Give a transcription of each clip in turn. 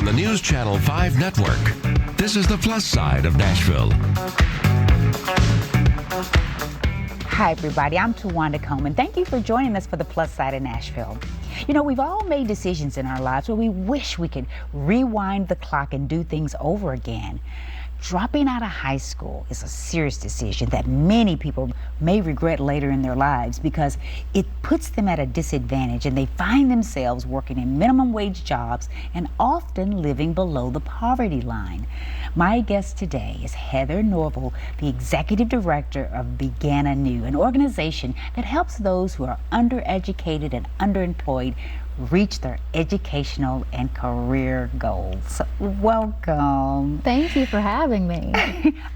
on the News Channel 5 network. This is the plus side of Nashville. Hi, everybody. I'm Tawanda Coleman. Thank you for joining us for the plus side of Nashville. You know, we've all made decisions in our lives where we wish we could rewind the clock and do things over again. Dropping out of high school is a serious decision that many people may regret later in their lives because it puts them at a disadvantage and they find themselves working in minimum wage jobs and often living below the poverty line. My guest today is Heather Norvell, the Executive Director of Anew, an organization that helps those who are undereducated and underemployed reach their educational and career goals. Welcome. Thank you for having me.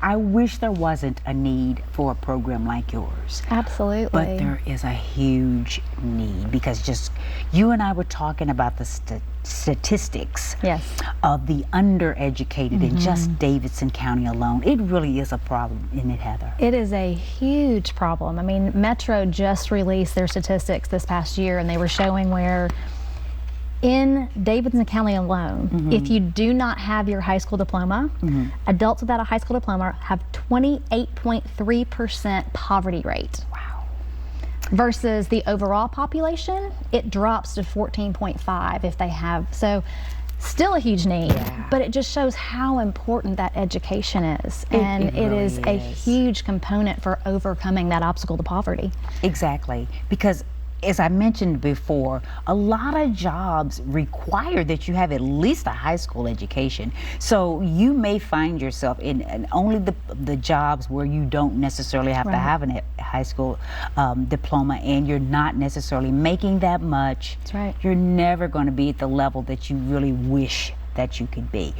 I wish there wasn't a need for a program like yours. Absolutely. But there is a huge need because just you and I were talking about the statistics of the undereducated in just Davidson County alone. It really is a problem, isn't it, Heather? It is a huge problem. I mean, Metro just released their statistics this past year, and they were showing where in Davidson County alone, if you do not have your high school diploma, adults without a high school diploma have 28.3% poverty rate. Wow. Versus the overall population, it drops to 14.5 if they have. So still a huge need, but it just shows how important that education is. And it really is a huge component for overcoming that obstacle to poverty. Exactly, because as I mentioned before, a lot of jobs require that you have at least a high school education. So you may find yourself in only the jobs where you don't necessarily have to have a high school diploma, and you're not necessarily making that much. That's right. You're never going to be at the level that you really wish that you could be.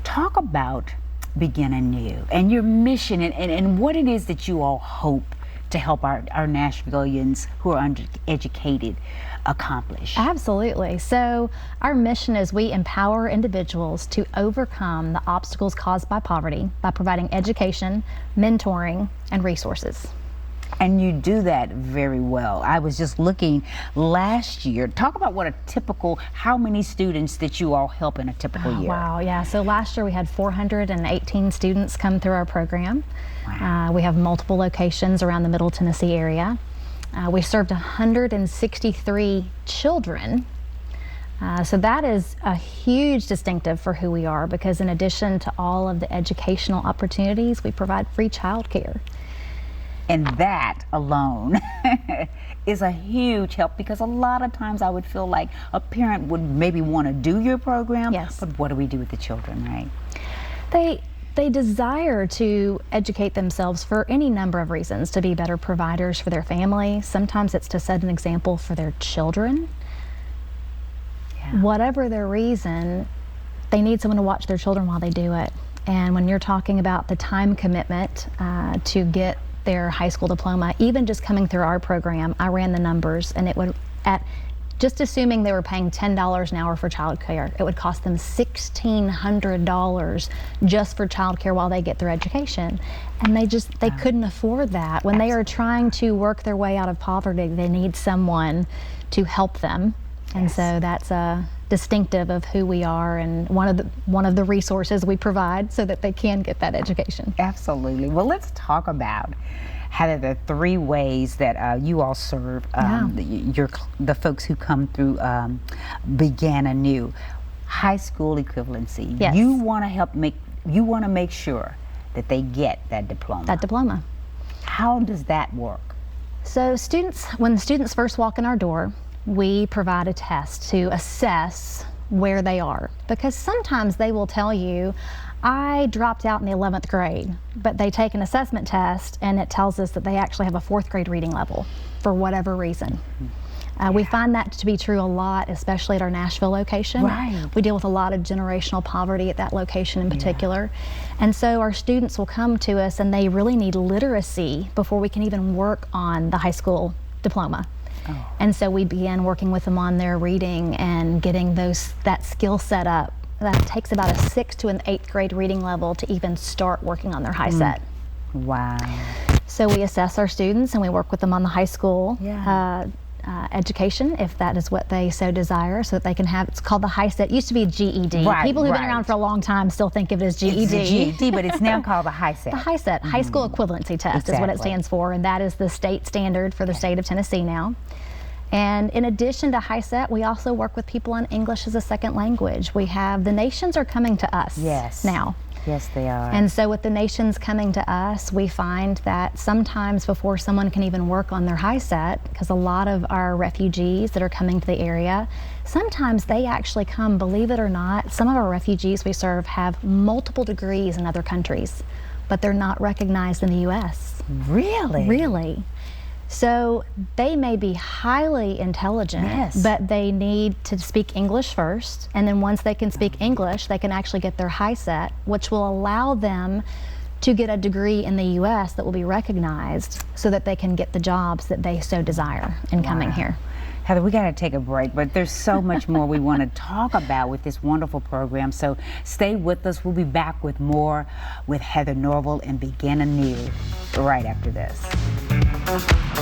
Talk about Anew and your mission and what it is that you all hope to help our Nashvillians who are undereducated accomplish. Absolutely. So our mission is we empower individuals to overcome the obstacles caused by poverty by providing education, mentoring, and resources. And you do that very well. I was just looking last year. Talk about what how many students that you all help in a typical year. Wow, yeah. So last year we had 418 students come through our program. Wow. We have multiple locations around the Middle Tennessee area. We served 163 children. So that is a huge distinctive for who we are, because in addition to all of the educational opportunities, we provide free childcare. And that alone is a huge help, because a lot of times I would feel like a parent would maybe want to do your program, but what do we do with the children, right? They desire to educate themselves for any number of reasons, to be better providers for their family. Sometimes it's to set an example for their children. Whatever their reason, they need someone to watch their children while they do it. And when you're talking about the time commitment to get their high school diploma, even just coming through our program, I ran the numbers, and it would, just assuming they were paying $10 an hour for childcare, it would cost them $1,600 just for childcare while they get their education. And they couldn't afford that. When they are trying to work their way out of poverty, they need someone to help them. And so that's a distinctive of who we are, and one of the resources we provide so that they can get that education. Absolutely. Well, let's talk about how the three ways that you all serve the folks who come through Anew. High school equivalency. Yes. You want to make sure that they get that diploma. That diploma. How does that work? So when students first walk in our door, we provide a test to assess where they are, because sometimes they will tell you, I dropped out in the 11th grade, but they take an assessment test and it tells us that they actually have a 4th grade reading level for whatever reason. We find that to be true a lot, especially at our Nashville location. Right. We deal with a lot of generational poverty at that location in particular. And so our students will come to us and they really need literacy before we can even work on the high school diploma. And so we began working with them on their reading and getting that skill set up. That takes about a 6th to an 8th grade reading level to even start working on their high set. Wow. So we assess our students and we work with them on the high school education if that is what they so desire, so that they can have, it's called the HiSET. It used to be GED. Right, People who've been right. around for a long time still think of it as GED. It's the GED, but it's now called the HiSET. The HiSET, High School Equivalency Test, is what it Exactly. stands for, and that is the state standard for the state of Tennessee now. And in addition to HiSET, we also work with people on English as a second language. We have, the nations are coming to us Yes. now. Yes, they are. And so with the nations coming to us, we find that sometimes before someone can even work on their HiSET, because a lot of our refugees that are coming to the area, sometimes they actually come, believe it or not, some of our refugees we serve have multiple degrees in other countries, but they're not recognized in the U.S. Really? Really. So they may be highly intelligent, Yes. but they need to speak English first, and then once they can speak English, they can actually get their HiSET, which will allow them to get a degree in the U.S. that will be recognized, so that they can get the jobs that they so desire in coming here. Heather, we got to take a break, but there's so much more we want to talk about with this wonderful program. So stay with us. We'll be back with more with Heather Norvell and Begin Anew right after this.